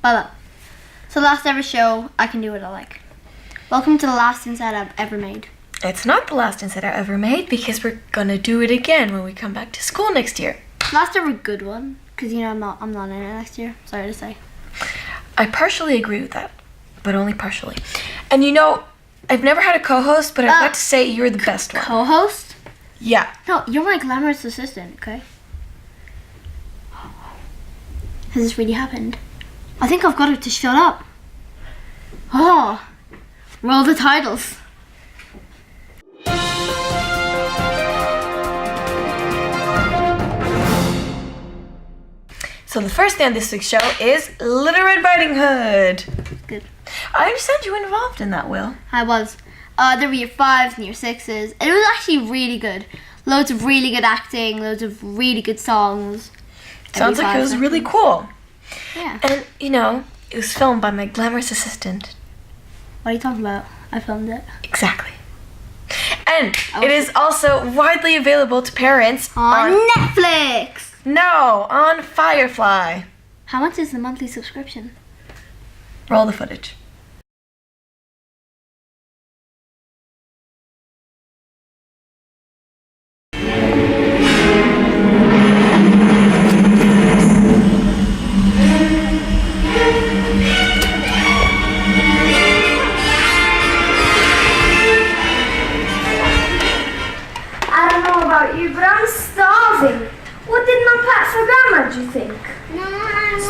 Hold up. So last ever show, I can do what I like. Welcome to the last inside I've ever made. It's not the last inside I ever made because we're gonna do it again when we come back to school next year. Last ever good one, because I'm not in it next year. Sorry to say. I partially agree with that, but only partially. And I've never had a co-host, but I've got to say you're the best one. Co-host? Yeah. No, you're my glamorous assistant, okay? Has this really happened? I think I've got her to shut up. Oh, roll the titles. So the first thing on this week's show is Little Red Riding Hood. Good. I understand you were involved in that, Will. I was. There were year 5s and year 6s. And it was actually really good. Loads of really good acting, loads of really good songs. Sounds like it was really cool. Yeah. And, it was filmed by my glamorous assistant. What are you talking about? I filmed it. Exactly. And it is also widely available to parents on Netflix. No, on Firefly. How much is the monthly subscription? Roll the footage. I don't know about you, but I'm starving. What did Mum pack for Grandma, do you think?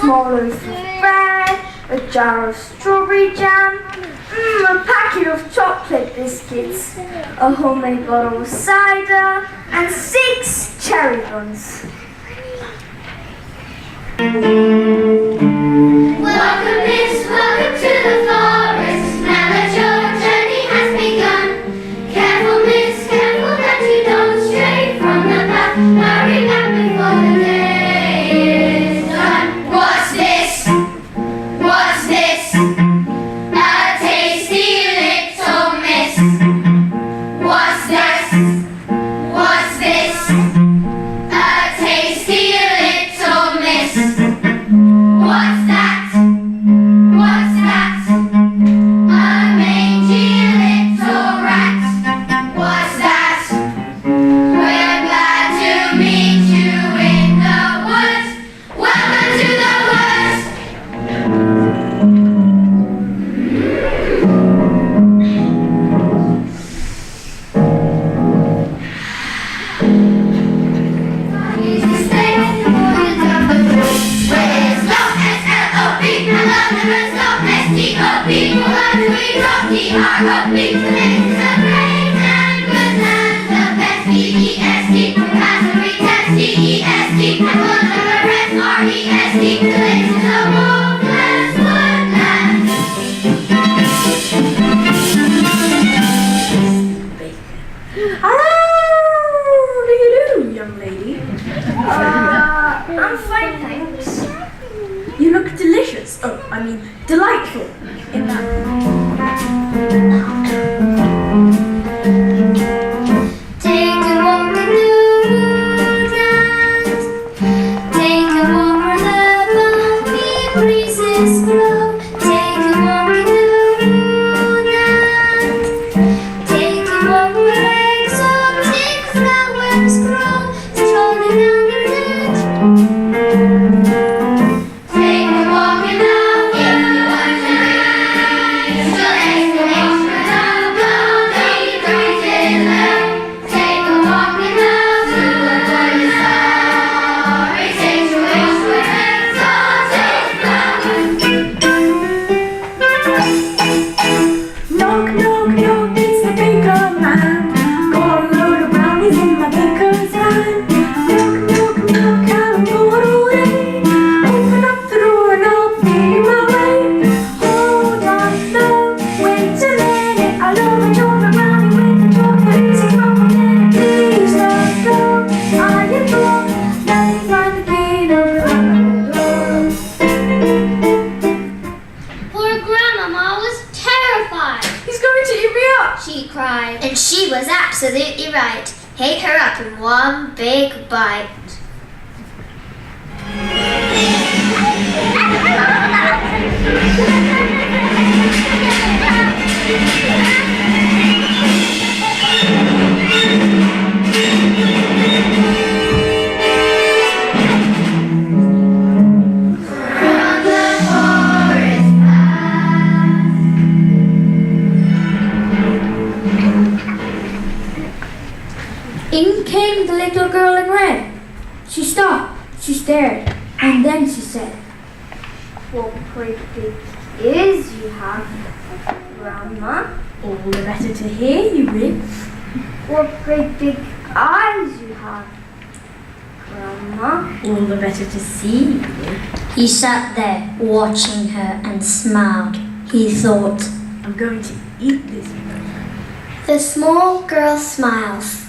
Small loaf of bread, a jar of strawberry jam, a packet of chocolate biscuits, a homemade bottle of cider, and 6 cherry buns. Welcome, miss, welcome to the forest. Now that your journey has begun. Careful, miss, careful that you don't stray from the path. Hurry back before the day is done. What's this? What's this? A tasty little miss. What's this? What's this? A tasty little miss. What's that? What's that? A mangy little rat. What's that? We're glad to meet you in the woods. Welcome to the woods. Easy stay for the top of the woods. Where S-O-S-L-O-P. I love the S-O-S-T-O-P. We'll have to eat R-O-P. Today's is a great and good and the best. B-E-S-T. We pass the retest. D-E-S-T. And we'll never rest. R-E-S-T. Today's is a wolfless woodland. How do you do, young lady? I'm fine, thanks. You look delicious. Oh, I mean, delightful. In Take a walk in the woodland. Take a walk where the balmy breezes blow. Take a walk in the woodland. Take a walk where exotic flowers grow. Strolling under the take a walk in the woodland. Still exclamation of balmy breezes blow. Take a walk in the woodland where the starry sanctuaries with exotic flowers. Knock, knock, knock, it's the baker man. Got a load of brownies in my baker's hand. Knock, knock, knock, I'm going away. Open up the door and I'll pay my way. Hold on, no, wait a minute. I love a chocolate brownie with the chocolate is broken in it. Please don't go, I implore. Let me find the key to the door. Poor Grandmama was terrified. He's going to eat me up. She cried. And she was absolutely right. Ate her up in one big bite. Then she said, "What great big ears you have, Grandma." "All the better to hear you with." "What great big eyes you have, Grandma." "All the better to see you with." He sat there watching her and smiled. He thought, "I'm going to eat this." the small girl smiles.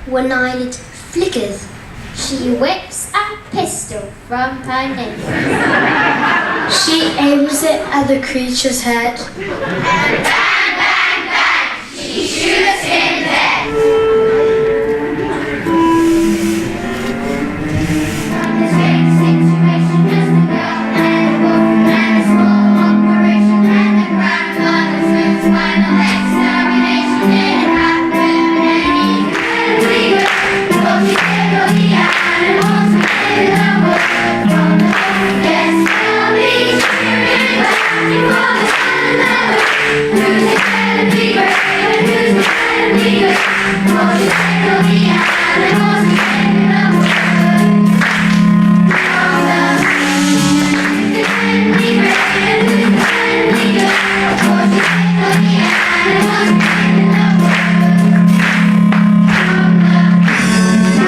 One eyelid flickers. She whips a pistol from her neck. She aims it at the creature's head. And bang, bang, bang, she shoots him dead. From this great situation, just a girl and a wolf and a small operation and the grandmother's moon's final extermination didn't happen any quicker. So she said, "Oh, yeah, and wants to get the word from the wolf. Yes, tell me, cheering, laughing for the sun and the moon. Who's incredibly brave and who's incredibly good? So she said, "Oh, yeah, and wants to get the word from the who's incredibly brave and who's incredibly good? So she said, "Oh, yeah, and wants to get the word from the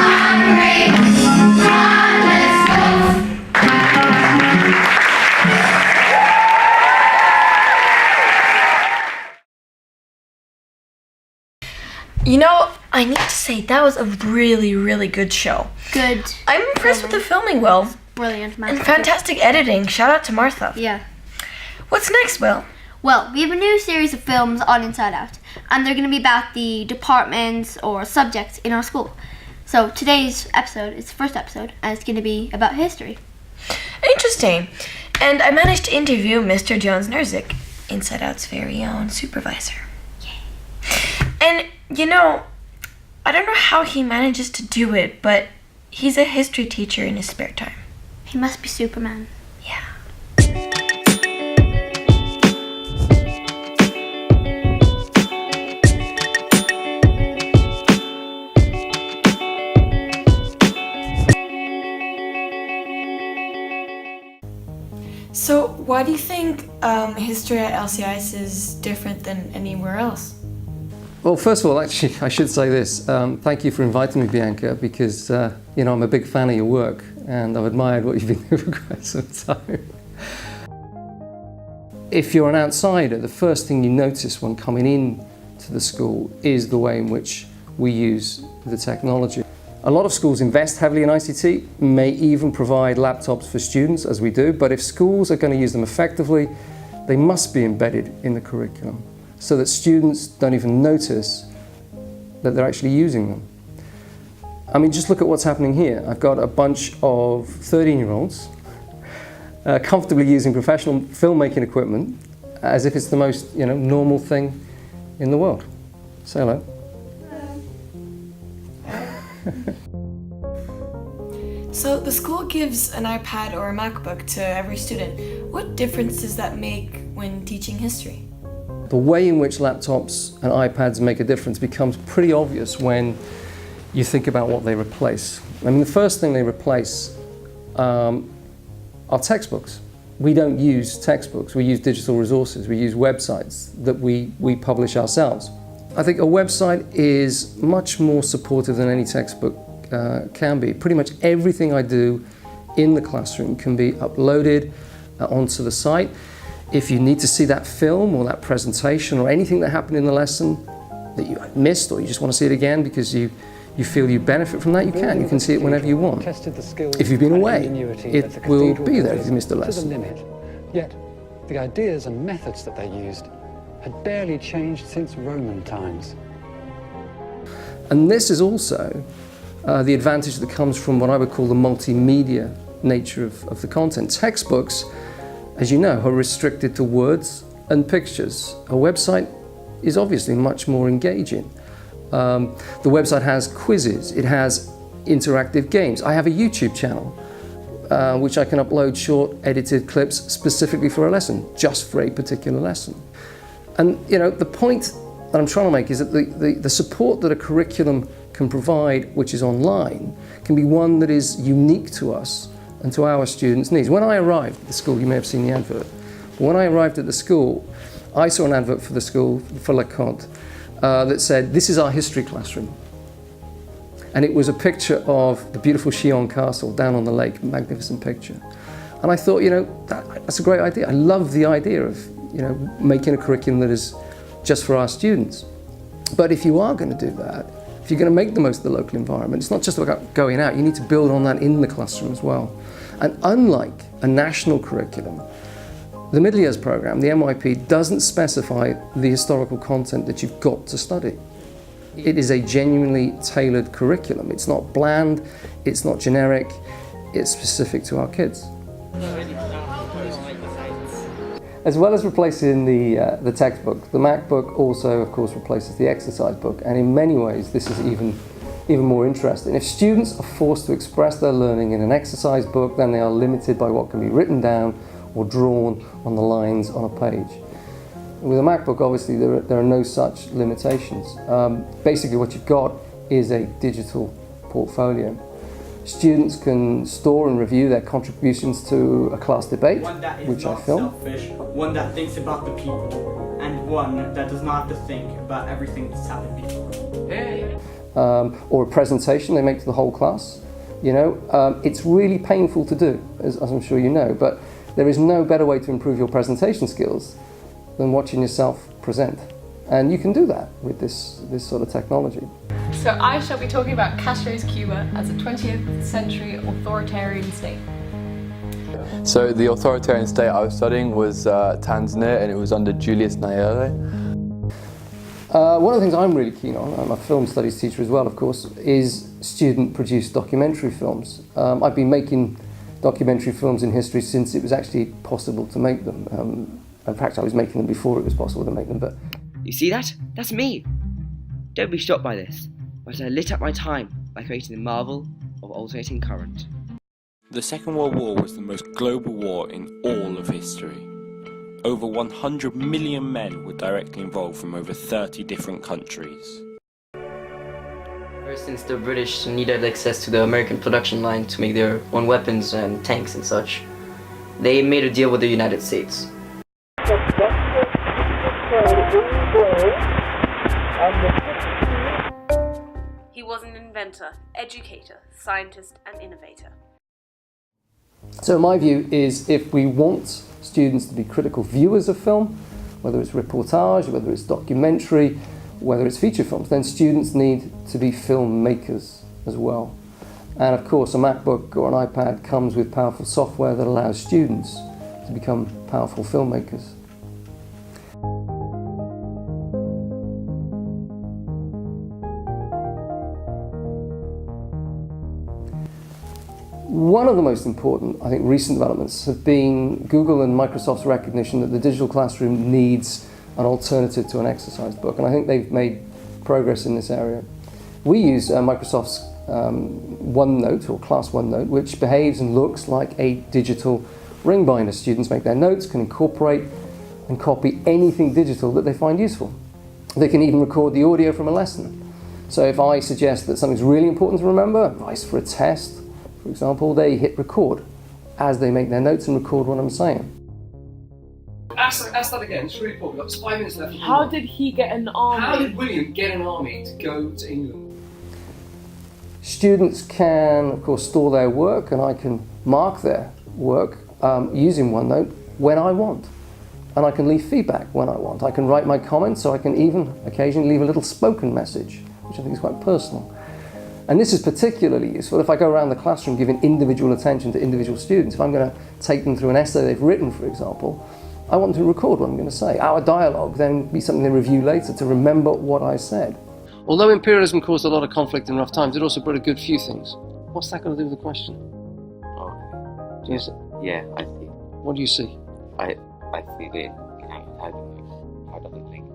hungry, heartless wolf." You know, I need to say that was a really, really good show. Good. I'm impressed with the filming, Will. Brilliant, And masterpiece. fantastic editing. Shout out to Martha. Yeah. What's next, Will? Well, we have a new series of films on Inside Out, and they're going to be about the departments or subjects in our school. So today's episode is the first episode, and it's going to be about history. Interesting. And I managed to interview Mr. Jones-Nerzic, Inside Out's very own supervisor. And, you know, I don't know how he manages to do it, but he's a history teacher in his spare time. He must be Superman. Yeah. So, why do you think history at LCIS is different than anywhere else? Well, first of all, actually, I should say this. Thank you for inviting me, Bianca, because, you know, I'm a big fan of your work and I've admired what you've been doing for quite some time. If you're an outsider, the first thing you notice when coming in to the school is the way in which we use the technology. A lot of schools invest heavily in ICT, may even provide laptops for students, as we do, but if schools are going to use them effectively, they must be embedded in the curriculum, so that students don't even notice that they're actually using them. I mean, just look at what's happening here. I've got a bunch of 13-year-olds comfortably using professional filmmaking equipment as if it's the most, you know, normal thing in the world. Say hello. So the school gives an iPad or a MacBook to every student. What difference does that make when teaching history? The way in which laptops and iPads make a difference becomes pretty obvious when you think about what they replace. I mean, the first thing they replace are textbooks. We don't use textbooks, we use digital resources, we use websites that we publish ourselves. I think a website is much more supportive than any textbook can be. Pretty much everything I do in the classroom can be uploaded onto the site. If you need to see that film or that presentation or anything that happened in the lesson that you missed, or you just want to see it again because you feel you benefit from that, you can. You can see it whenever you want. If you've been away, it will be there if you missed a lesson. Yet, the ideas and methods that they used had barely changed since Roman times. And this is also the advantage that comes from what I would call the multimedia nature of the content. Textbooks, as you know, are restricted to words and pictures. A website is obviously much more engaging. The website has quizzes, it has interactive games. I have a YouTube channel which I can upload short edited clips specifically for a lesson, just for a particular lesson. And you know, the point that I'm trying to make is that the support that a curriculum can provide, which is online, can be one that is unique to us and to our students' needs. When I arrived at the school, you may have seen the advert, but when I arrived at the school, I saw an advert for the school, for LeConte, that said, "This is our history classroom." And it was a picture of the beautiful Chillon Castle down on the lake, magnificent picture. And I thought, that's a great idea. I love the idea of, making a curriculum that is just for our students. But if you are going to do that, if you're going to make the most of the local environment, it's not just about going out, you need to build on that in the classroom as well. And unlike a national curriculum, the middle years program, the MYP, doesn't specify the historical content that you've got to study. It is a genuinely tailored curriculum. It's not bland, it's not generic, it's specific to our kids. As well as replacing the textbook, the MacBook also, of course, replaces the exercise book, and in many ways this is even more interesting. If students are forced to express their learning in an exercise book, then they are limited by what can be written down or drawn on the lines on a page. With a MacBook, obviously, there are no such limitations. Basically, what you've got is a digital portfolio. Students can store and review their contributions to a class debate, which I film. Selfish, one that thinks about the people, and one that does not have to think about everything that's happened before. Or a presentation they make to the whole class. It's really painful to do, as I'm sure you know, but there is no better way to improve your presentation skills than watching yourself present. And you can do that with this sort of technology. So I shall be talking about Castro's Cuba as a 20th century authoritarian state. So the authoritarian state I was studying was Tanzania, and it was under Julius Nyerere. One of the things I'm really keen on, I'm a film studies teacher as well, of course, is student-produced documentary films. I've been making documentary films in history since it was actually possible to make them. In fact, I was making them before it was possible to make them, but... You see that? That's me! Don't be shocked by this, but I lit up my time by creating the marvel of alternating current. The Second World War was the most global war in all of history. Over 100 million men were directly involved from over 30 different countries. Ever since the British needed access to the American production line to make their own weapons and tanks and such, they made a deal with the United States. He was an inventor, educator, scientist, and innovator. So my view is, if we want students to be critical viewers of film, whether it's reportage, whether it's documentary, whether it's feature films, then students need to be filmmakers as well. And of course, a MacBook or an iPad comes with powerful software that allows students to become powerful filmmakers. One of the most important, I think, recent developments have been Google and Microsoft's recognition that the digital classroom needs an alternative to an exercise book, and I think they've made progress in this area. We use Microsoft's OneNote, or Class OneNote, which behaves and looks like a digital ring binder. Students make their notes, can incorporate and copy anything digital that they find useful. They can even record the audio from a lesson. So if I suggest that something's really important to remember, advice for a test, for example, they hit record as they make their notes and record what I'm saying. Ask that again, it's really important. We've got 5 minutes left. How did he get an army? How did William get an army to go to England? Students can, of course, store their work, and I can mark their work using OneNote when I want. And I can leave feedback when I want. I can write my comments, so I can even occasionally leave a little spoken message, which I think is quite personal. And this is particularly useful if I go around the classroom giving individual attention to individual students. If I'm going to take them through an essay they've written, for example, I want to record what I'm going to say. Our dialogue then be something they review later to remember what I said. Although imperialism caused a lot of conflict in rough times, it also brought a good few things. What's that got to do with the question? Oh, Do you see? yeah, I see. What do you see? I see the how does it link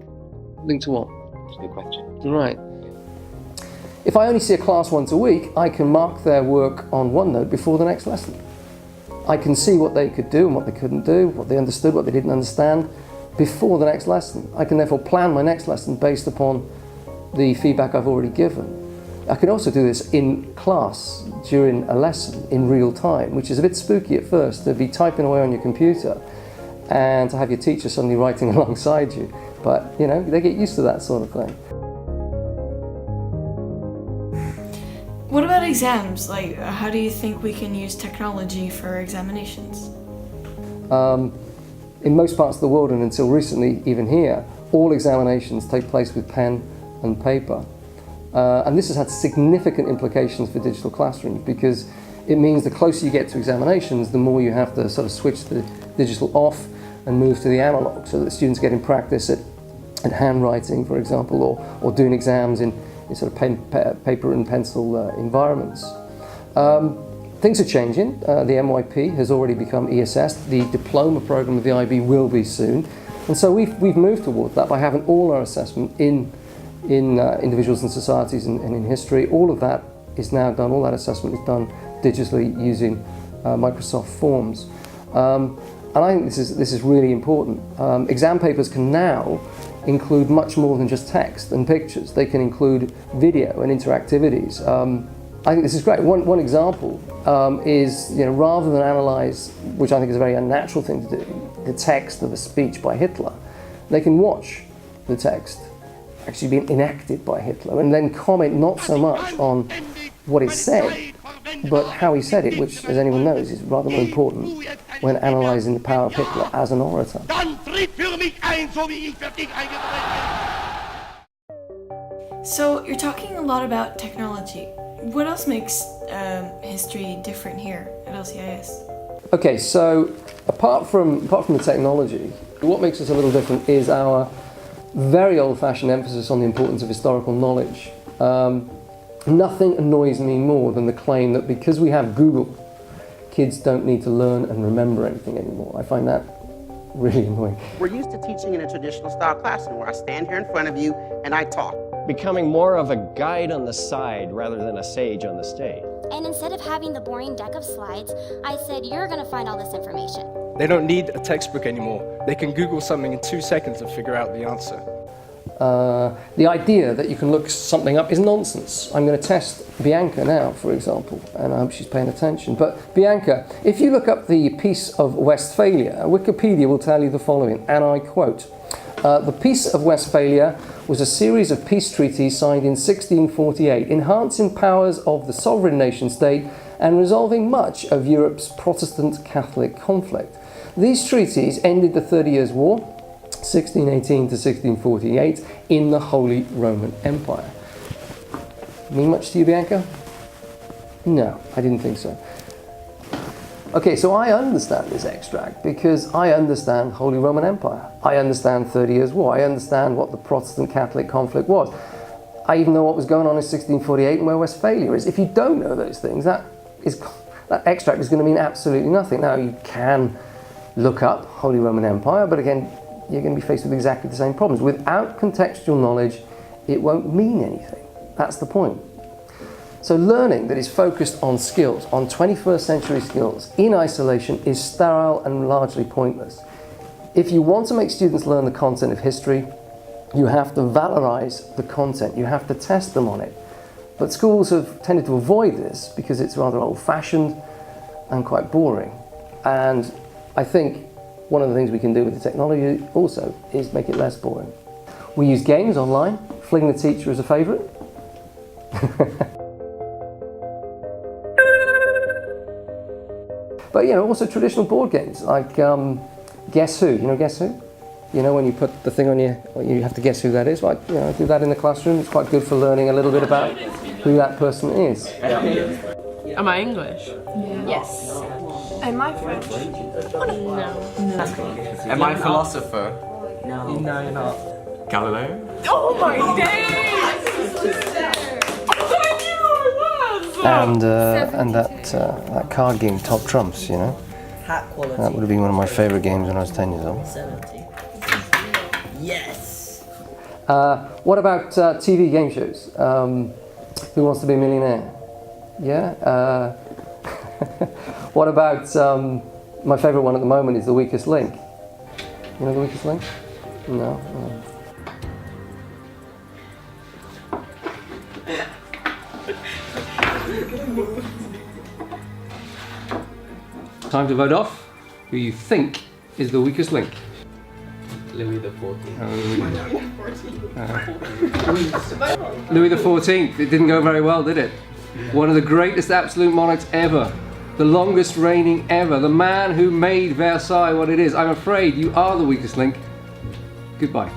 Link to what? to the question? Right. If I only see a class once a week, I can mark their work on OneNote before the next lesson. I can see what they could do and what they couldn't do, what they understood, what they didn't understand, before the next lesson. I can therefore plan my next lesson based upon the feedback I've already given. I can also do this in class during a lesson in real time, which is a bit spooky at first, to be typing away on your computer and to have your teacher suddenly writing alongside you. But, you know, they get used to that sort of thing. What about exams? Like, how do you think we can use technology for examinations? In most parts of the world, and until recently even here, all examinations take place with pen and paper. And this has had significant implications for digital classrooms, because it means the closer you get to examinations, the more you have to sort of switch the digital off and move to the analog, so that students get in practice at handwriting, for example, or doing exams in sort of paper and pencil environments. Things are changing. The MYP has already become ESS. The diploma program of the IB will be soon. And so we've moved towards that by having all our assessment in individuals and societies and in history. All of that is now done, all that assessment is done digitally using Microsoft Forms. And I think this is really important. Exam papers can now include much more than just text and pictures. They can include video and interactivities. I think this is great. One example is, you know, rather than analyze, which I think is a very unnatural thing to do, the text of a speech by Hitler, they can watch the text actually being enacted by Hitler and then comment not so much on what is said, but how he said it, which, as anyone knows, is rather more important when analysing the power of Hitler as an orator. So, you're talking a lot about technology. What else makes history different here at LCIS? Okay, so apart from the technology, what makes us a little different is our very old-fashioned emphasis on the importance of historical knowledge. Nothing annoys me more than the claim that because we have Google, kids don't need to learn and remember anything anymore. I find that really annoying. We're used to teaching in a traditional style classroom where I stand here in front of you and I talk. Becoming more of a guide on the side rather than a sage on the stage. And instead of having the boring deck of slides, I said, you're gonna find all this information. They don't need a textbook anymore. They can Google something in 2 seconds and figure out the answer. The idea that you can look something up is nonsense. I'm going to test Bianca now, for example, and I hope she's paying attention. But Bianca, if you look up the Peace of Westphalia, Wikipedia will tell you the following, and I quote, "The Peace of Westphalia was a series of peace treaties signed in 1648, enhancing powers of the sovereign nation-state and resolving much of Europe's Protestant-Catholic conflict. These treaties ended the 30 Years' War, 1618 to 1648, in the Holy Roman Empire." Mean much to you, Bianca? No, I didn't think so. Okay, so I understand this extract because I understand Holy Roman Empire. I understand 30 Years' War. I understand what the Protestant-Catholic conflict was. I even know what was going on in 1648 and where Westphalia is. If you don't know those things, that extract is going to mean absolutely nothing. Now, you can look up Holy Roman Empire, but again, you're going to be faced with exactly the same problems. Without contextual knowledge, it won't mean anything. That's the point. So learning that is focused on skills, on 21st century skills, in isolation is sterile and largely pointless. If you want to make students learn the content of history, you have to valorize the content. You have to test them on it. But schools have tended to avoid this because it's rather old-fashioned and quite boring. And I think one of the things we can do with the technology also is make it less boring. We use games online. Fling the Teacher is a favourite. But, you know, also traditional board games like Guess Who. You know Guess Who? You know, when you put the thing on you have to guess who that is. Like, you know, do that in the classroom. It's quite good for learning a little bit about who that person is. Am I English? Yes. Am I French? No. Am I a philosopher? No, you're not. Galileo? Oh my days! And that card game, Top Trumps, you know? That would have been one of my favourite games when I was 10 years old. 70. Yes! What about TV game shows? Who Wants to Be a Millionaire? Yeah? What about, my favourite one at the moment is The Weakest Link. You know The Weakest Link? No? Time to vote off who you think is the weakest link. Louis the 14th. Louis the 14th. It didn't go very well, did it? One of the greatest absolute monarchs ever. The longest reigning ever. The man who made Versailles what it is. I'm afraid you are the weakest link. Goodbye.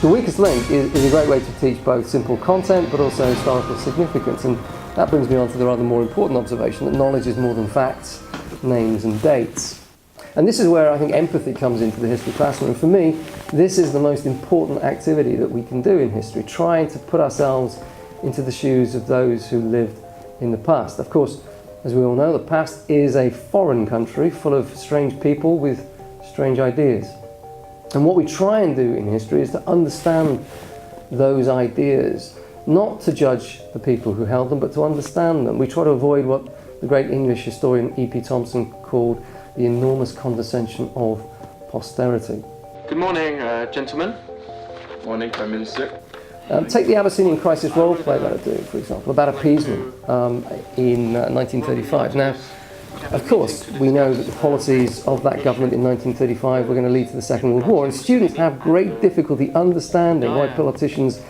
The weakest link is a great way to teach both simple content but also historical significance, and that brings me on to the rather more important observation that knowledge is more than facts, names and dates. And this is where I think empathy comes into the history classroom. And for me, this is the most important activity that we can do in history, trying to put ourselves into the shoes of those who lived in the past. Of course, as we all know, the past is a foreign country full of strange people with strange ideas. And what we try and do in history is to understand those ideas, not to judge the people who held them, but to understand them. We try to avoid what the great English historian E.P. Thompson called the enormous condescension of posterity. Good morning, gentlemen. Morning, Prime Minister. Take the Abyssinian crisis role play that I do, for example, about appeasement in 1935. Now, of course, we know that the policies of that government in 1935 were going to lead to the Second World War, and students have great difficulty understanding why politicians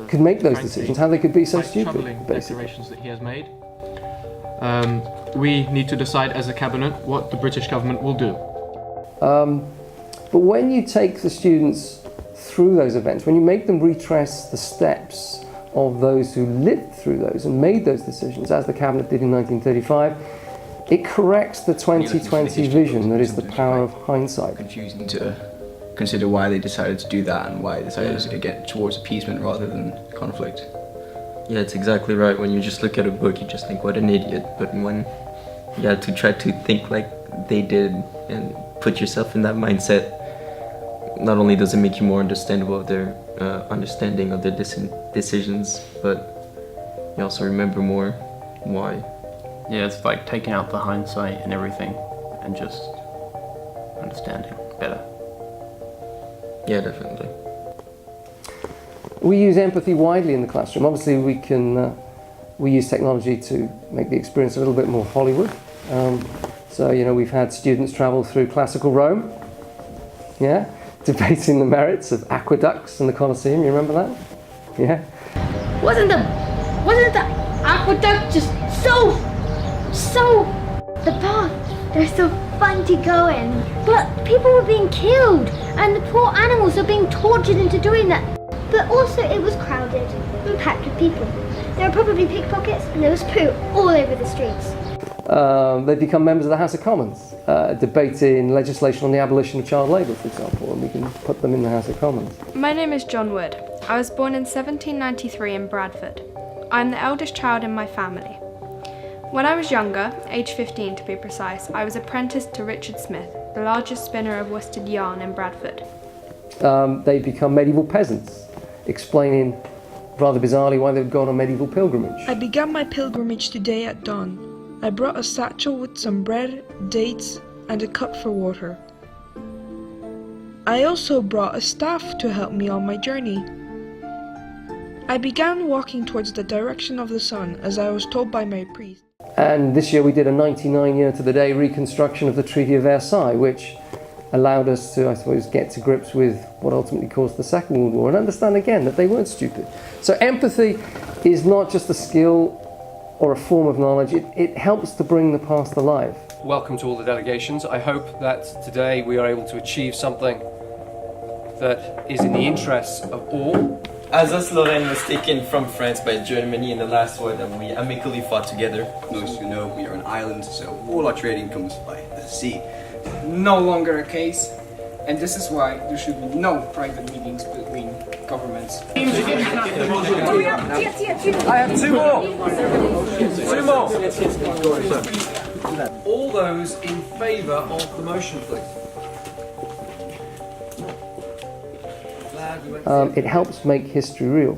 could make those decisions, how they could be so stupid. Declarations that he has made. We need to decide as a cabinet what the British government will do. But when you take the students through those events, when you make them retrace the steps of those who lived through those and made those decisions, as the cabinet did in 1935, it corrects the 2020 vision that is the power of hindsight. Confusing to consider why they decided to do that and why they decided to get towards appeasement rather than conflict. Yeah, it's exactly right. When you just look at a book, you just think, what an idiot. But when you have to try to think like they did and put yourself in that mindset, not only does it make you more understandable of their understanding of their decisions, but you also remember more why. Yeah, it's like taking out the hindsight and everything and just understanding better. Yeah, definitely. We use empathy widely in the classroom. Obviously, we use technology to make the experience a little bit more Hollywood. So, you know, we've had students travel through classical Rome, yeah, debating the merits of aqueducts and the Colosseum. You remember that? Yeah. Wasn't the aqueduct just so the path? They're so fun to go in. But people were being killed, and the poor animals are being tortured into doing that. But also it was crowded and packed with people. There were probably pickpockets and there was poo all over the streets. They've become members of the House of Commons, debating legislation on the abolition of child labour, for example, and we can put them in the House of Commons. My name is John Wood. I was born in 1793 in Bradford. I'm the eldest child in my family. When I was younger, age 15 to be precise, I was apprenticed to Richard Smith, the largest spinner of worsted yarn in Bradford. They've become medieval peasants, explaining rather bizarrely why they've gone on medieval pilgrimage. I began my pilgrimage today at dawn. I brought a satchel with some bread, dates, and a cup for water. I also brought a staff to help me on my journey. I began walking towards the direction of the sun as I was told by my priest. And this year we did a 99-year to the day reconstruction of the Treaty of Versailles, which allowed us to, I suppose, get to grips with what ultimately caused the Second World War and understand again that they weren't stupid. So empathy is not just a skill or a form of knowledge, it helps to bring the past alive. Welcome to all the delegations. I hope that today we are able to achieve something that is in the interests of all. Alsace-Lorraine was taken from France by Germany in the last war that we amicably fought together. Most you know, we are an island, so all our trading comes by the sea. No longer a case, and this is why there should be no private meetings between governments. I have two more! Two more! All those in favour of the motion, please. It helps make history real.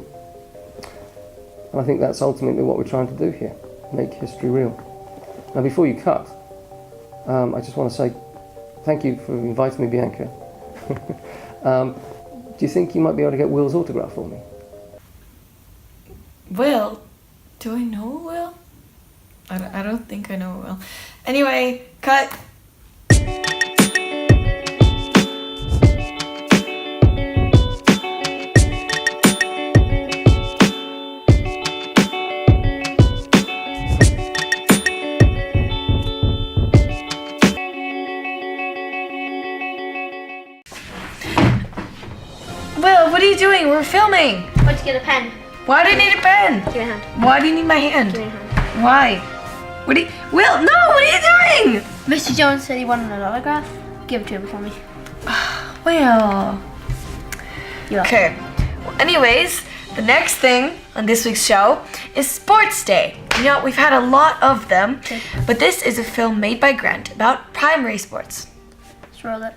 And I think that's ultimately what we're trying to do here, make history real. Now before you cut, I just want to say thank you for inviting me, Bianca. Do you think you might be able to get Will's autograph for me? Will? Do I know Will? I don't think I know it well. Anyway, cut. Will, what are you doing? We're filming. Why'd you get a pen? Why do you need a pen? Give me a hand. Why do you need my hand? Give me a hand. Why? What are you... Will, no, what are you doing? Mr. Jones said he wanted an autograph. Give it to him for me. Will. Okay. Well, anyways, the next thing on this week's show is Sports Day. You know, we've had a lot of them, but this is a film made by Grant about primary sports. Let's roll it.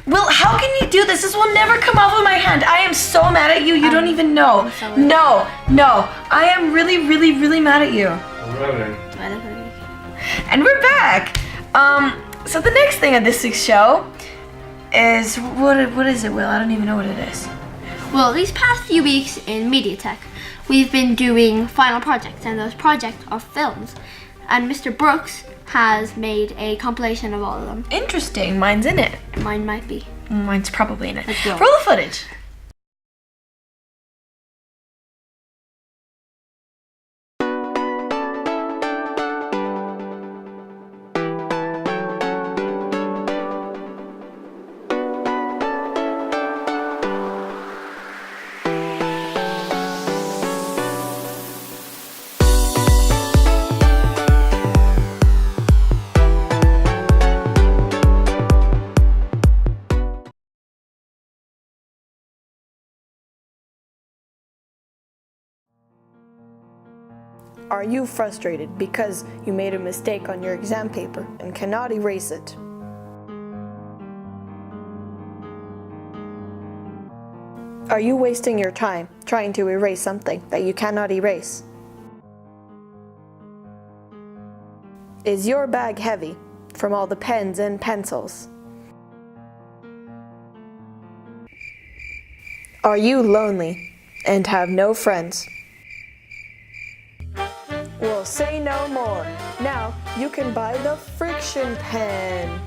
Will, how can you do this? This will never come off of my hand. I am so mad at you. You don't even know. No. I am really, really, really mad at you. And we're back. So the next thing on this week's show is what is it, Will? I don't even know what it is. Well, these past few weeks in MediaTek, we've been doing final projects, and those projects are films. And Mr. Brooks has made a compilation of all of them. Interesting. Mine's in it. Mine might be. Mine's probably in it. Let's go. Roll the footage. Are you frustrated because you made a mistake on your exam paper and cannot erase it? Are you wasting your time trying to erase something that you cannot erase? Is your bag heavy from all the pens and pencils? Are you lonely and have no friends? Well, say no more. Now you can buy the friction pen.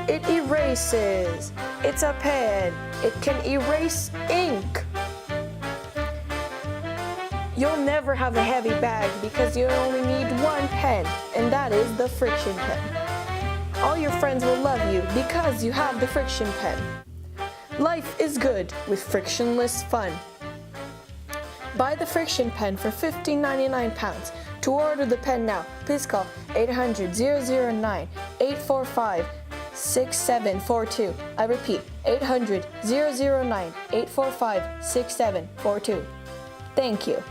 It erases. It's a pen. It can erase ink. You'll never have a heavy bag because you only need one pen, and that is the friction pen. All your friends will love you because you have the friction pen. Life is good with frictionless fun. Buy the friction pen for £15.99. To order the pen now, please call 800-009-845-6742. I repeat, 800-009-845-6742. Thank you.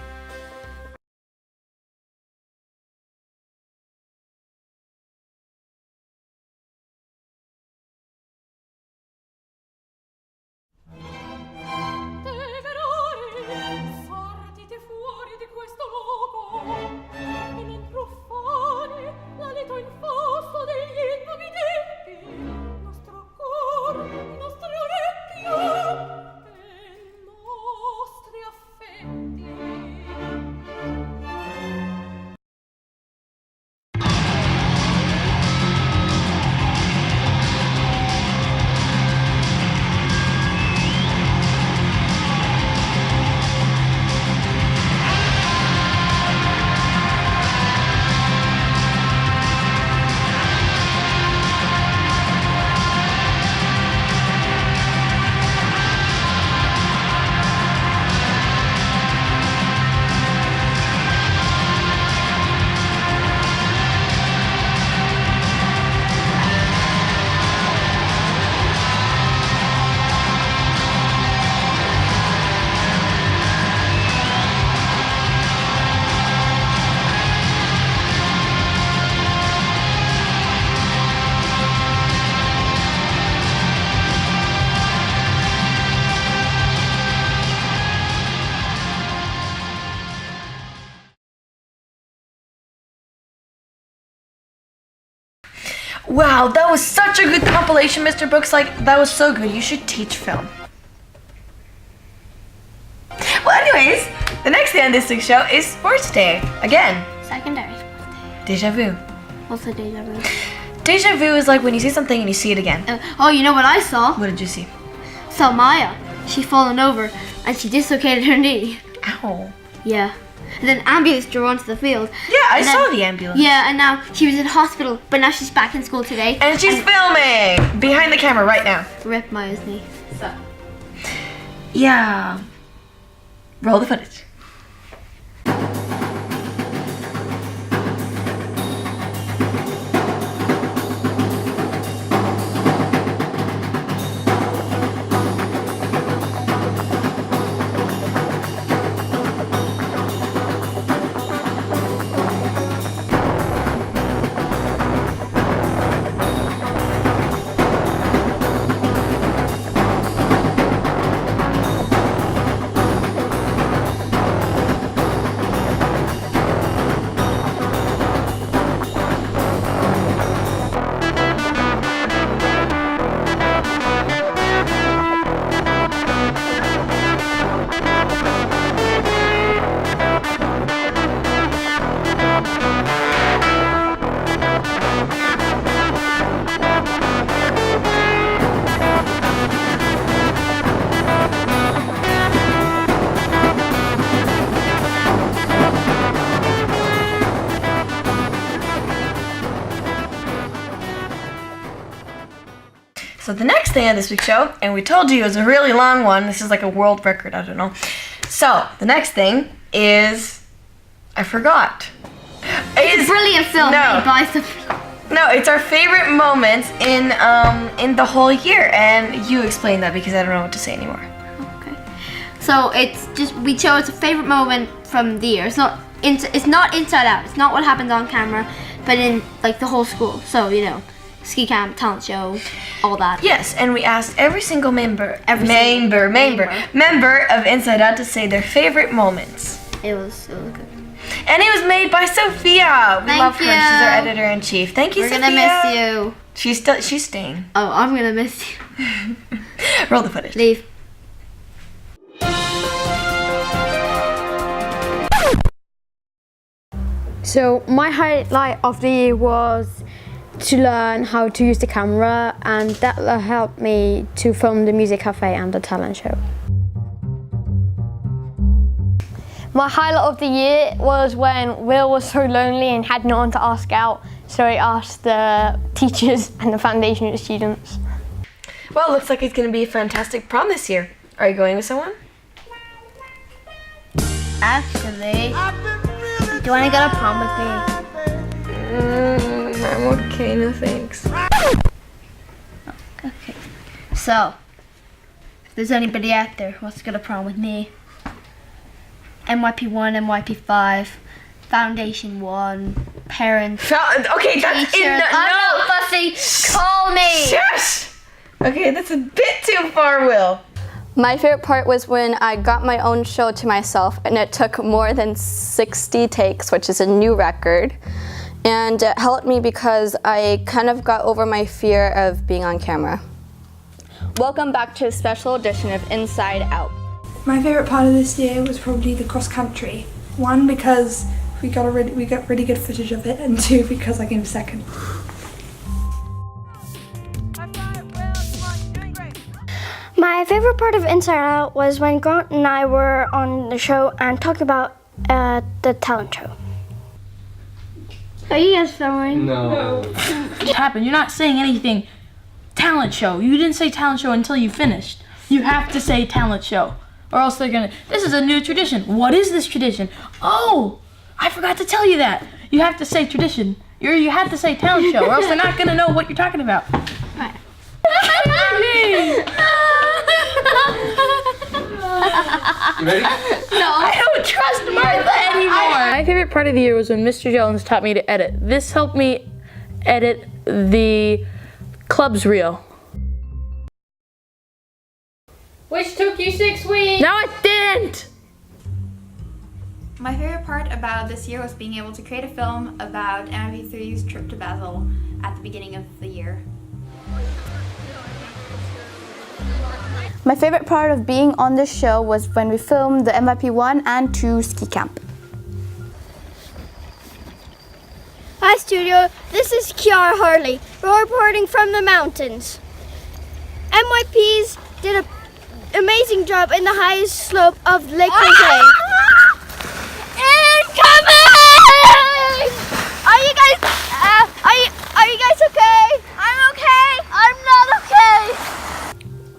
Wow, that was such a good compilation, Mr. Brooks. Like, that was so good. You should teach film. Well, anyways, the next day on this week's show is Sports Day. Again. Secondary sports day. Deja vu. What's a deja vu? Deja vu is like when you see something and you see it again. Oh, you know what I saw? What did you see? Saw Maya. She fallen over and she dislocated her knee. Ow. Yeah. And then ambulance drove onto the field. Yeah, I saw the ambulance. Yeah, and now she was in hospital, but now she's back in school today. And she's filming behind the camera right now. Rip Maya's knee. So. Yeah. Roll the footage. So the next thing on this week's show, and we told you it was a really long one. This is like a world record, I don't know. So the next thing is, I forgot. It's a brilliant film made by Sophia. No, it's our favorite moments in the whole year, and you explain that because I don't know what to say anymore. Okay. So it's just we chose a favorite moment from the year. It's not Inside Out. It's not what happens on camera, but in like the whole school. So you know, ski camp, talent show, all that. Yes, and we asked every single member of Inside Out to say their favorite moments. It was good. And it was made by Sophia. We love her. She's our editor-in-chief. Thank you, Sophia. We're gonna miss you. She's staying. Oh, I'm gonna miss you. Roll the footage. Leave. So my highlight of the year was to learn how to use the camera, and that helped me to film the music cafe and the talent show. My highlight of the year was when Will was so lonely and had no one to ask out, so he asked the teachers and the foundation students. Well, it looks like it's going to be a fantastic prom this year. Are you going with someone? Actually, do you want to go to prom with me? I'm okay, no thanks. Okay. So, if there's anybody out there who wants to go to prom with me, NYP1, NYP5, Foundation 1, parents, okay, that's teachers. in I'm not fussy. Call me. Shush! Okay, that's a bit too far, Will. My favorite part was when I got my own show to myself, and it took more than 60 takes, which is a new record. And it helped me because I kind of got over my fear of being on camera. Welcome back to a special edition of Inside Out. My favourite part of this year was probably the cross country. One, because we got really good footage of it, and two, because I came second. My favorite part of Inside Out was when Grant and I were on the show and talked about the talent show. Are you guys filming? No. What happened? You're not saying anything. Talent show. You didn't say talent show until you finished. You have to say talent show, or else they're gonna. This is a new tradition. What is this tradition? Oh, I forgot to tell you that. You have to say tradition. You have to say talent show, or else they're not gonna know what you're talking about. Right. You ready? No, I don't trust Martha anymore. My favorite part of the year was when Mr. Jones taught me to edit. This helped me edit the club's reel. Which took you 6 weeks. No, it didn't! My favorite part about this year was being able to create a film about MIP3's trip to Basel at the beginning of the year. My favorite part of being on this show was when we filmed the MIP1 and 2 ski camp. Hi studio, this is Kiara Harley. We're reporting from the mountains. NYPs did an amazing job in the highest slope of Lake Jose. Incoming! Are you guys okay? I'm okay. I'm not okay.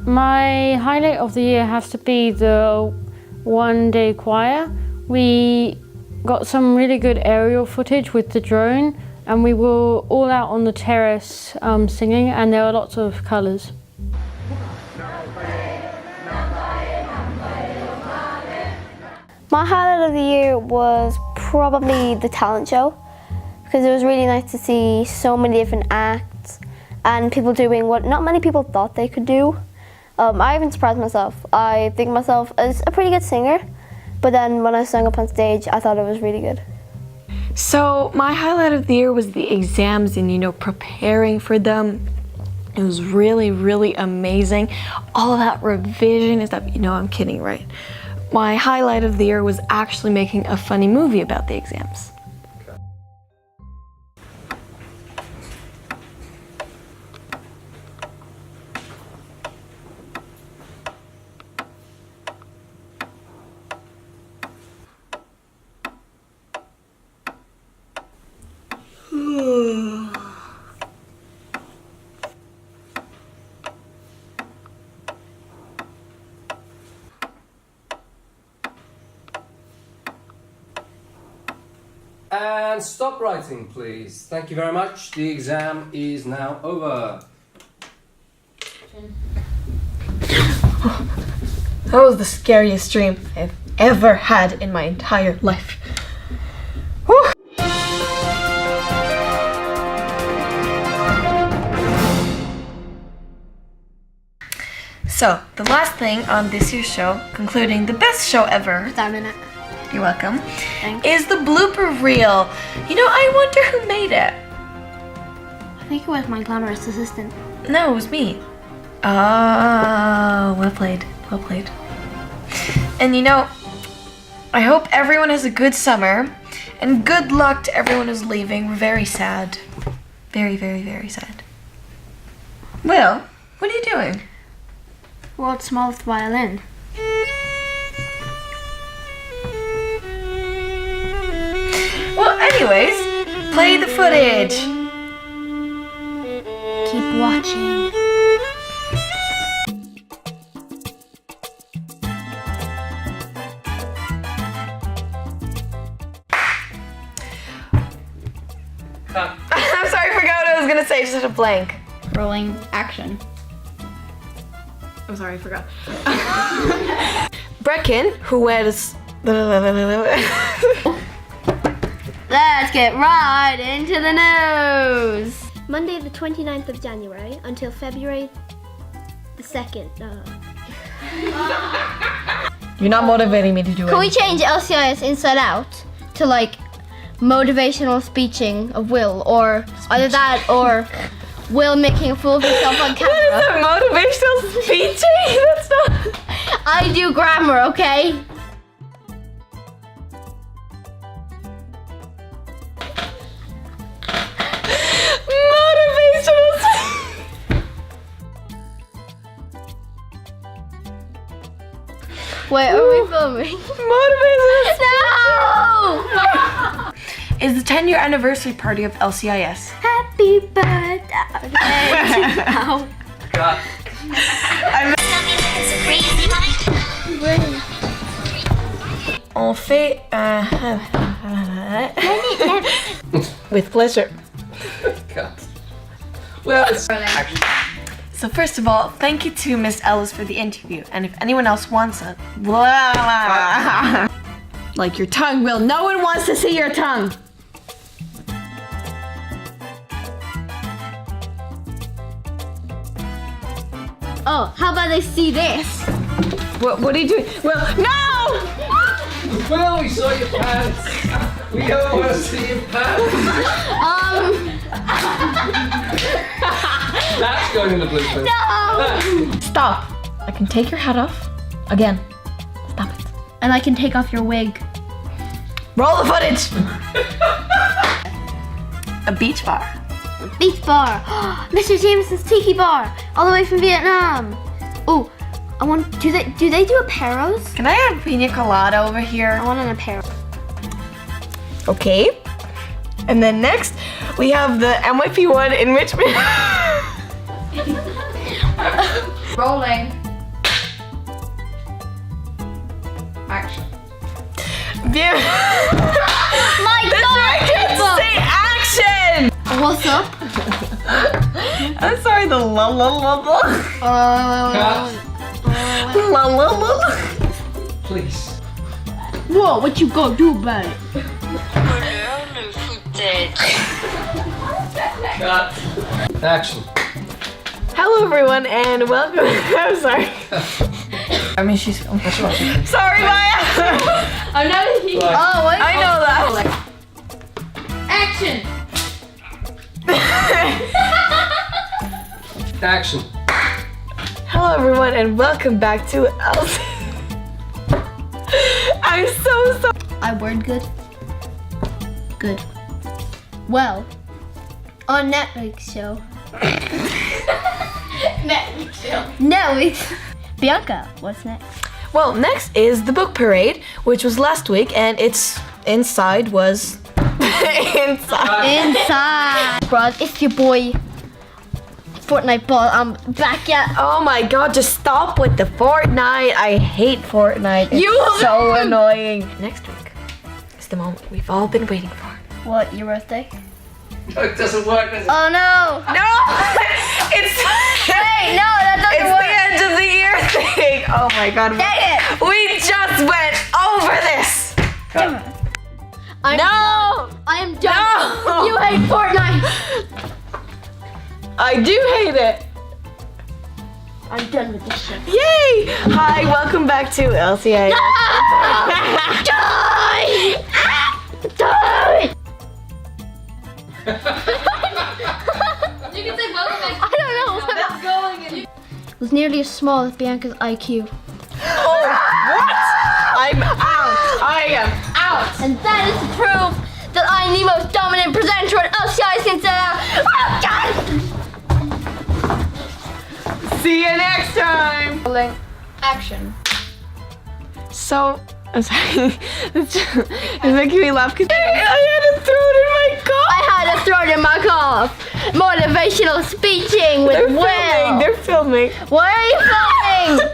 My highlight of the year has to be the one-day choir. We got some really good aerial footage with the drone, and we were all out on the terrace singing, and there were lots of colours. My highlight of the year was probably the talent show, because it was really nice to see so many different acts and people doing what not many people thought they could do. I even surprised myself. I think myself as a pretty good singer, but then when I sang up on stage, I thought it was really good. So my highlight of the year was the exams and, preparing for them. It was really, really amazing. All that revision and stuff, I'm kidding, right? My highlight of the year was actually making a funny movie about the exams. And stop writing, please. Thank you very much. The exam is now over. That was the scariest dream I've ever had in my entire life. Whew. So, the last thing on this year's show, concluding the best show ever. I'm in it. You're welcome. Is the blooper reel. I wonder who made it. I think it was my glamorous assistant. No, it was me. Oh, well played. Well played. And I hope everyone has a good summer. And good luck to everyone who's leaving. We're very sad. Very, very, very sad. Will, what are you doing? World's smallest violin. Well, anyways, play the footage. Keep watching. I'm sorry, I forgot what I was gonna say. Just had a blank. Rolling action. I'm sorry, I forgot. Brecken, who wears. Let's get right into the news. Monday the 29th of January until February the 2nd. You're not motivating me to do it. Can we change LCIS Inside Out to like motivational speeching of Will, or either that or Will making a fool of himself on camera? What is that, motivational speeching? That's not. I do grammar, okay? Motivational. Wait, are we filming? Motivational. No! Is the 10-year anniversary party of LCIS. Happy birthday to God. On fait with pleasure. God. Well, it's So first of all, thank you to Miss Ellis for the interview, and if anyone else wants it, blah, blah. Like your tongue, Will. No one wants to see your tongue. Oh, how about they see this? What are you doing? Will, no! Will, we saw your pants. We don't want to see your pants. That's going in the bloopers. No! Stop. I can take your hat off. Again. Stop it. And I can take off your wig. Roll the footage. A beach bar. Beach bar. Mr. Jameson's Tiki Bar, all the way from Vietnam. Oh, I want. Do they do apéros? Can I have pina colada over here? I want an apéro. Okay. And then next, we have the NYP1 enrichment. Rolling. Action. My God! Say action! What's up? I'm sorry, the la la la la. La la la. Please. Whoa, what you gonna do about it? Cut. Action. Hello everyone and welcome. I'm sorry. I mean, she's filming. Sorry, Maya. Oh no, he. Oh, what? I know that. Action. Action. Hello everyone and welcome back to Elsie. I'm so sorry. I word good. Good. Well, on Netflix show. Netflix. Bianca, what's next? Well, next is the book parade, which was last week, and its inside was Inside. Bros, it's your boy Fortnite ball. I'm back at. Oh my God! Just stop with the Fortnite. I hate Fortnite. It's so annoying. Next week is the moment we've all been waiting for. What, your birthday? No, it doesn't work, does it? Oh no! No! It's Wait, no, that doesn't it's work. the end of the year thing. Oh my God! Dang it! We just went over this. I'm No! done. I am done. No! You hate Fortnite. I do hate it. I'm done with this shit. Yay! Hi, welcome back to LCA. Die! Die! You can say welcome back. I don't know. That's going in. It was nearly as small as Bianca's IQ. Oh, what? I'm out. I am out. And that is to prove that I am the most dominant presenter on LCI since See you next time. Rolling. Action. So, I'm sorry. It's making me laugh because I had a throat in my cough. I had a throat in my cough. Motivational speeching with Will. They're filming. Why are you filming?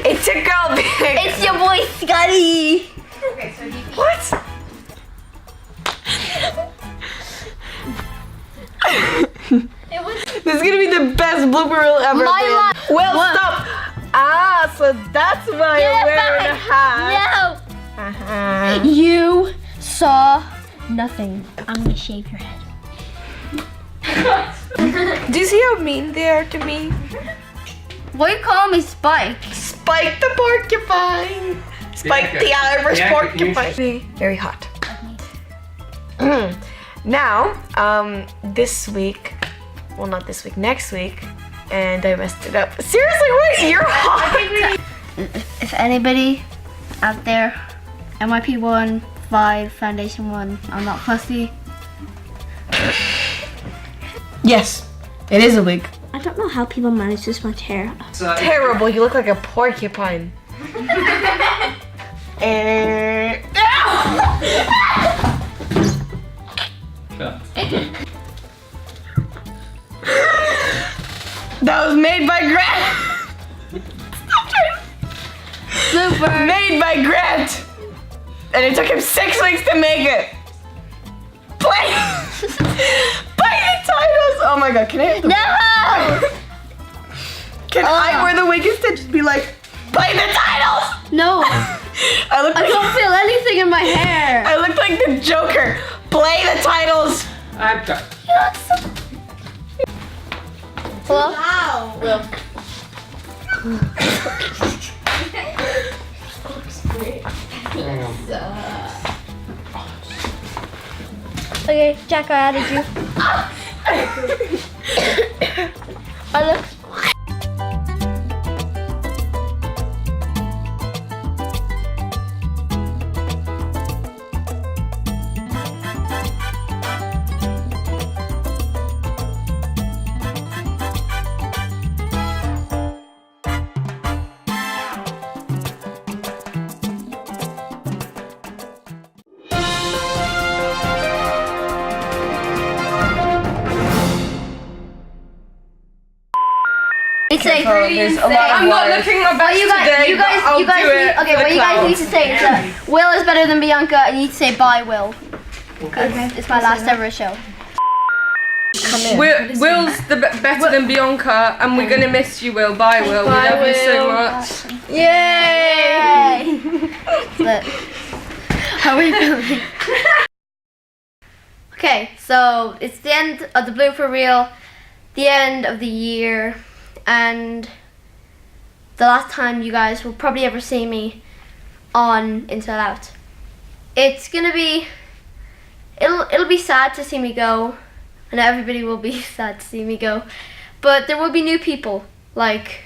It's your girl, Big. It's your boy Scotty. Okay, so you What? This is gonna be the best blooper reel ever. Well, stop. Ah, so that's why you're wearing a hat. No. You saw nothing. I'm gonna shave your head. Do you see how mean they are to me? Why you call me Spike? Spike the porcupine. Spike the Irish porcupine. Very hot. Now, this week, well, not this week, next week, and I messed it up. Seriously, wait, you're hot. If anybody out there, NYP 1, 5, Foundation 1, I'm not fussy. Yes, it is a wig. I don't know how people manage this much hair. Terrible, you look like a porcupine. And... That was made by Grant. Super. Made by Grant. And it took him 6 weeks to make it. Play the titles. Oh my god, can I? No. Can I wear the wig instead? Just be like, play the titles. No. I don't feel anything in my hair. I look like the Joker. Play the titles. I'm done. Hello? Wow. Will. Okay, Jack, I added you. I look. I'm not looking my best today, but I'll do it Okay, for what the you guys need clouds. to say is that Will is better than Bianca, and you need to say bye, Will. Okay. It's my last ever show. Will's better than Bianca, and we're gonna miss you, Will. Bye, Will. We love you so much. Yay! How are we feeling? Okay, so it's the end of the blooper reel, the end of the year, and the last time you guys will probably ever see me on Inside Out. It's gonna be, it'll be sad to see me go, and everybody will be sad to see me go, but there will be new people, like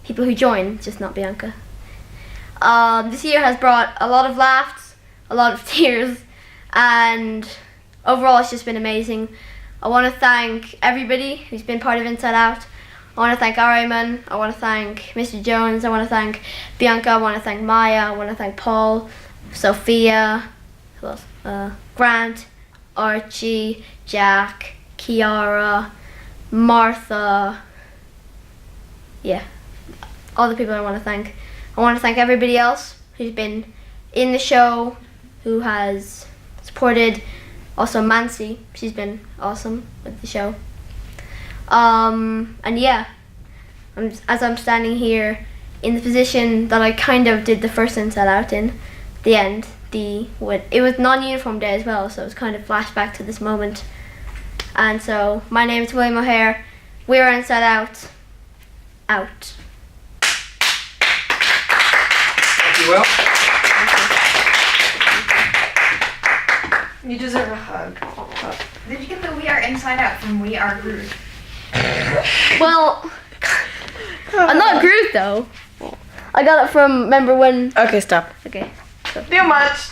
people who join, just not Bianca. This year has brought a lot of laughs, a lot of tears, and overall it's just been amazing. I want to thank everybody who's been part of Inside Out. I want to thank Raymond, I want to thank Mr. Jones, I want to thank Bianca, I want to thank Maya, I want to thank Paul, Sophia, who else? Grant, Archie, Jack, Kiara, Martha, yeah, all the people I want to thank. I want to thank everybody else who's been in the show, who has supported. Also Mancy, she's been awesome with the show. And yeah, as I'm standing here in the position that I kind of did the first Inside Out in, the end, it was non-uniform day as well, so it's kind of flashback to this moment. And so, my name is William O'Hare. We're Inside Out. Out. Thank you, Will. You deserve a hug. Did you get the We Are Inside Out from We Are Groot? Well, I'm not Groot though. I got it from, remember when... Okay, stop. Okay. Too much.